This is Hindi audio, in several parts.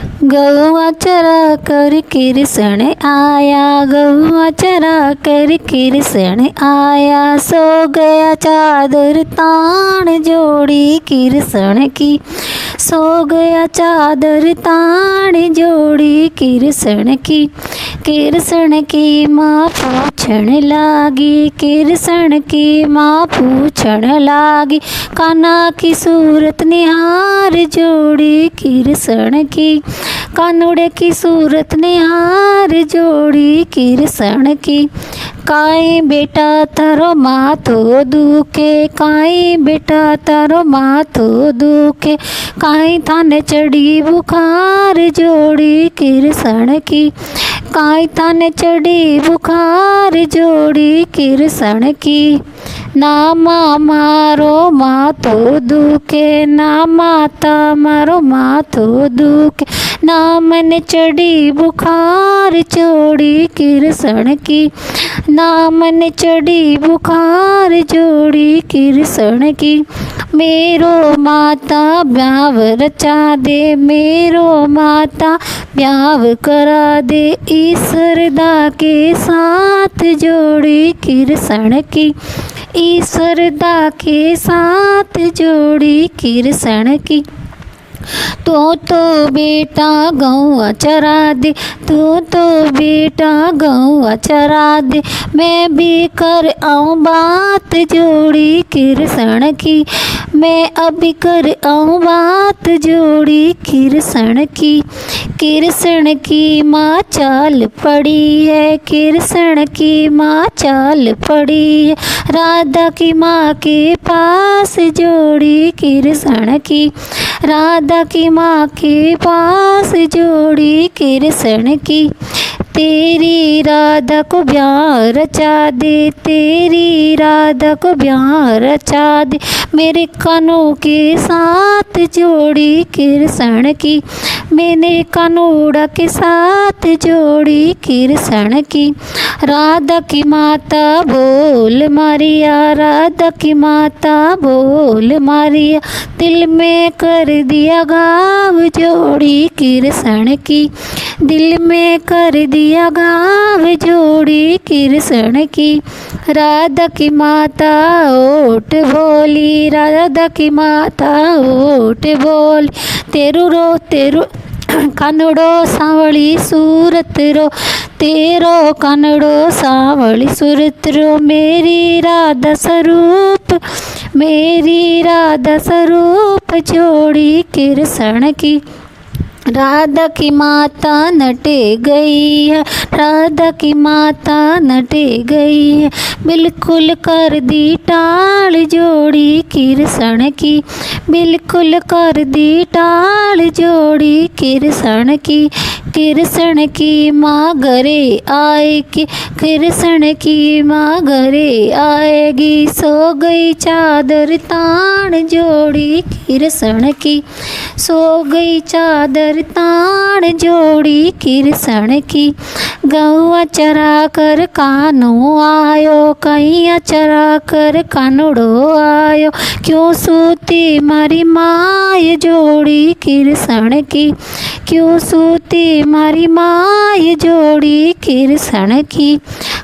गौआ चरा कर कृष्ण आया, गौआ चरा कर कृष्ण आया। सो गया चादर तान जोड़ी कृष्ण की, सो गया चादर तान जोड़ी कृष्ण की। कृष्ण की माँ पूछण लागी, कृष्ण की माँ पूछण लागी। कान्हा की सूरत निहार जोड़ी कृष्ण की, कानुड़े की सूरत निहार जोड़ी कृष्ण की। काई बेटा तारो माथो दुखे, काई बेटा तारो माथो दुखे। काई थाने चढ़ी बुखार जोड़ी कृष्ण की, काई थाने चढ़ी बुखार जोड़ी कृष्ण की। ना माँ मारो माथो दुखे, ना माता मारो माथो दुखे। ना मन चढ़ी बुखार जोड़ी कृष्ण की, ना मन चढ़ी बुखार जोड़ी कृष्ण की। मेरो माता ब्याव रचा दे, मेरो माता ब्याव करा दे। ईश्वरदा के साथ जोड़ी कृष्ण की, ईश्वरदा के साथ जोड़ी कृष्ण की। तो बेटा गौआ चरा दे, तो बेटा गौआ चरा दे। मैं भी कर आऊँ बात जोड़ी कृष्ण की, मैं अभी कर आऊँ बात जोड़ी कृष्ण की। कृष्ण की माँ चाल पड़ी है, कृष्ण की माँ चाल पड़ी है। राधा की माँ के पास जोड़ी कृष्ण की, राधा की माँ के पास जोड़ी कृष्ण की। तेरी राधा को ब्याह रचा दे, तेरी राधा को ब्याह रचा दे। मेरे कानों के साथ जोड़ी कृष्ण की, मैंने कानूड़ा के साथ जोड़ी कृष्ण की। राधा की माता बोल मारिया, राधा की माता बोल मारिया। दिल में कर दिया घाव जोड़ी कृष्ण की, दिल में कर दिया घाव जोड़ी कृष्ण की। राधा की माता ओट बोली, राधा की माता ओट बोली। तेरू रो तेरू कानड़ो सांवली सूरत रो, तेरो कानड़ो सांवली सूरत रो। मेरी राधा स्वरूप, मेरी राधा स्वरूप जोड़ी कृष्ण की। राधा की माता नटे गई है, राधा की माता नटे गई है। बिल्कुल कर दी टाल जोड़ी कृष्ण की, बिल्कुल कर दी टाल जोड़ी कृष्ण की। कृष्ण की माँ घरे आएगी, कृष्ण की माँ घरे आएगी। सो गई चादर तान जोड़ी कृष्ण की, सो गई चादर तान जोड़ी कृष्ण की। गौआ चरा कर कानो आयो, कैया चरा कर कानुड़ो आयो। क्यों सूती मारी माय जोड़ी कृष्ण की, क्यों सूती मारी माय जोड़ी कृष्ण की।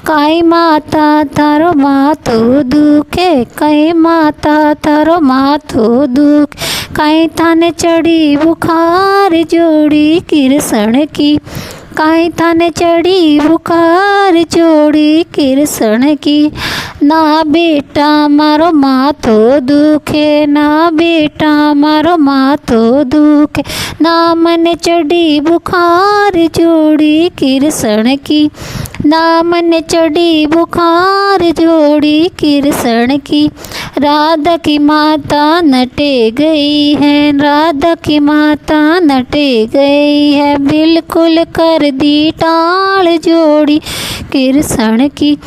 काई माता तारो माथो दुखे, काई माता तारो माथो दुख। काई थाने चढ़ी बुखार जोड़ी कृष्ण की, काई थाने चढ़ी बुखार जोड़ी कृष्ण की। ना बेटा मारो माथो दुखे, ना बेटा मारो माथो दुखे। ना मन चढ़ी बुखार जोड़ी कृष्ण की, ना मन चढ़ी बुखार जोड़ी कृष्ण की। राधा की माता नटे गई है, राधा की माता नटे गई है। बिल्कुल कर दी टाल जोड़ी कृष्ण की,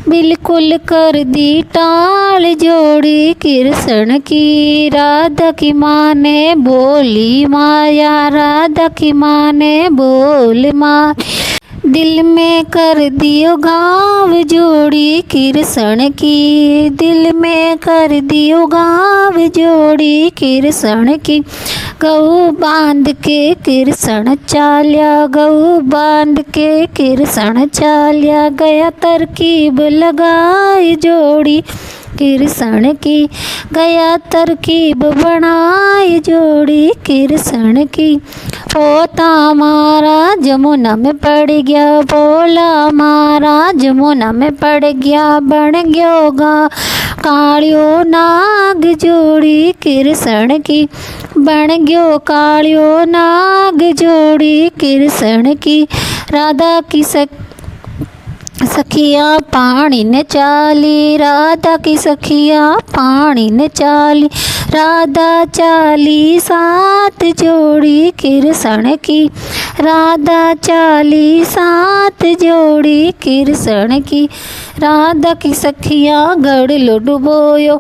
बिल्कुल कर दी टाल जोड़ी कृष्ण की। राधा की माँ ने बोली माया, राधा की माँ ने बोल माया। दिल में कर दियो घाव जोड़ी कृष्ण की, दिल में कर दियो घाव जोड़ी कृष्ण की। गऊ बांध के कृष्ण चाल्या, गऊ बांध के कृष्ण चाल्या, गया तरकीब लगाई जोड़ी कृष्ण की, गया तरकीब बनाई जोड़ी कृष्ण की। पोता मारा जमुना में पड़ गया, बोला मारा जमुना में पड़ गया, बन गयो गा कालियो नाग जोड़ी कृष्ण की, बन गयो कालियो नाग जोड़ी कृष्ण की। राधा की सखिया पानी ने चाली, राधा की सखिया पानी ने चाली, राधा चाली सात जोड़ी कृष्ण की, राधा चाली सात जोड़ी कृष्ण की। राधा की सखिया गड़ लो डुबोयो,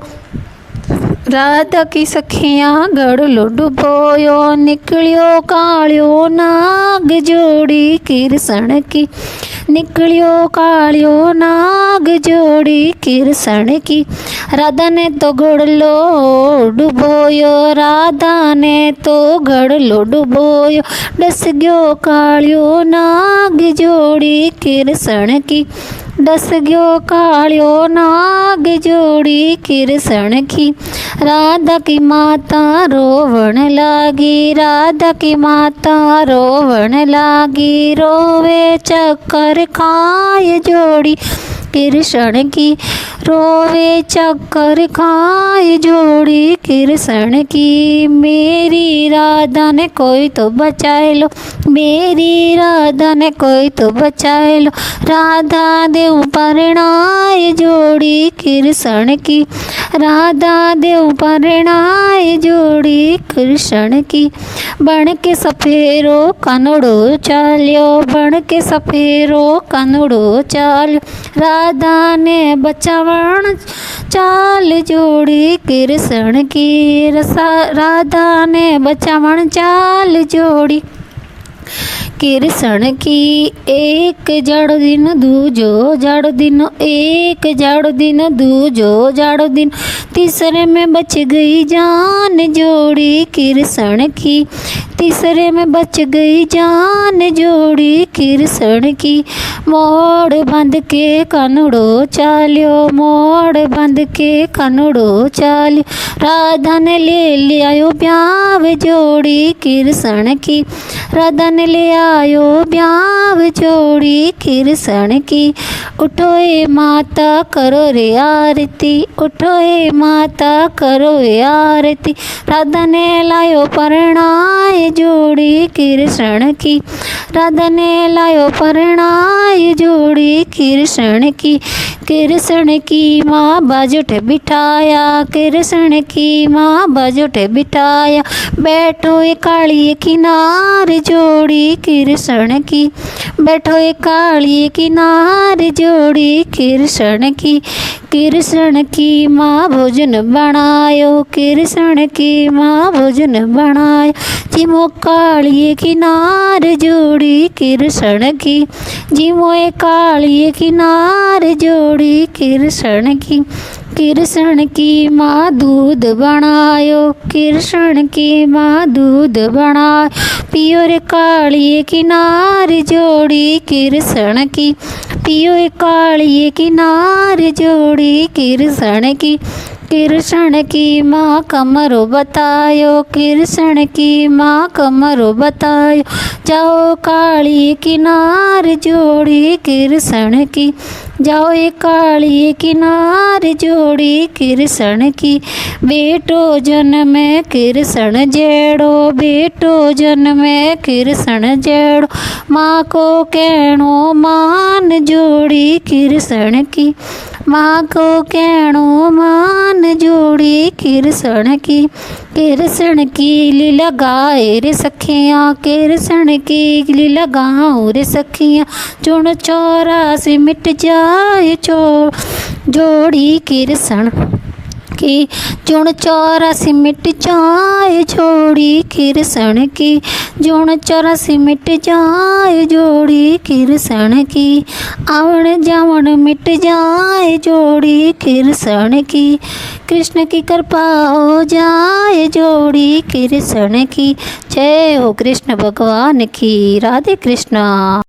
राधा की सखिया गड़ लो डुबोयो, निकलियो कालियो नाग जोड़ी कृष्ण की, निकलियो कालियो नाग जोड़ी कृष्ण की। राधा ने तो गड़ लो डुबोयो, राधा ने तो गड़ लो डुबोयो, डस गयो कालियो नाग जोड़ी कृष्ण की, डस गयो कालियो नाग जोड़ी कृष्ण की। राधा की माता रोवण लागी, राधा की माता रोवण लागी, रोवे चक्कर खाए जोड़ी कृष्ण की, रोवे चक्कर खाए जोड़ी कृष्ण की। मेरी राधा ने कोई तो बचाए लो, मेरी राधा ने कोई तो बचाए लो, राधा देव परिणाय जोड़ी कृष्ण की, राधा देव परिणाय जोड़ी कृष्ण की। बन के सफेरो कनुड़ो चालियो, बन के सफेरो कनुड़ो चालियो, राधा ने बचावण चाल जोड़ी कृष्ण की, राधा ने बचावण चाल जोड़ी कृष्ण की। एक जाड़ो दिन दूजो जाड़ो दिन, एक जाड़ो दिन दूजो जाड़ो दिन, तीसरे में बच गई जान जोड़ी कृष्ण की, तीसरे में बच गई जान जोड़ी कृष्ण की। मोड़ बंद के कनुड़ो चालियो, मोड़ बंद के कनुड़ो चालियो, राधा ने ले लियायो ब्याव जोड़ी कृष्ण की, राधा ने ले आयो ब्याव जोड़ी कृष्ण की। उठो ए माता करो रे आरती, उठो ए माता करो रे आरती, राधा ने लायो परिणाय जोड़ी कृष्ण की, राधा ने लायो परिणाय जोड़ी कृष्ण की। कृष्ण की माँ बाजुट बिठाया, कृष्ण की माँ बाजुट बिठाया, बैठो ए काली किनार जोड़ी कृष्ण की, बैठो ए काली किनार जोड़ी कृष्ण की। कृष्ण की माँ भोजन बनायो, कृष्ण की माँ भोजन बनायो, जिमो काली किनार जोड़ी कृष्ण की, जिमो ए काली किनार जोड़ी कृष्ण की। कृष्ण की माँ दूध बनायो, कृष्ण की माँ दूध बनायो, पियो रे काली किनार जोड़ी कृष्ण की, पियो रे काली किनार जोड़ी कृष्ण की। कृष्ण की माँ कमरो बतायो, कृष्ण की माँ कमरो बतायो, जाओ काली किनार जोड़ी कृष्ण की, जाओ ये काली किनार जोड़ी कृष्ण की। बेटो जन्मे कृष्ण जेड़ो, बेटो जन्मे कृष्ण जेड़ो, माँ को कहणो मान जोड़ी कृष्ण की, माँ को कहणो मान जोड़ी कृष्ण की। कृष्ण की लीला गाए रे सखियाँ, कृष्ण की लीला गाओ रे सखियाँ, चुन 84 मिट जाए जोड़ी कृष्ण, की। जुण 84 मिट जाए जोड़ी कृष्ण की, जुण 84 मिट जाए जोड़ी कृष्ण की, आवण जावण मिट जाए जोड़ी कृष्ण की, कृष्ण की कृपा हो जाए जोड़ी कृष्ण की। जय हो कृष्ण भगवान की। राधे कृष्णा।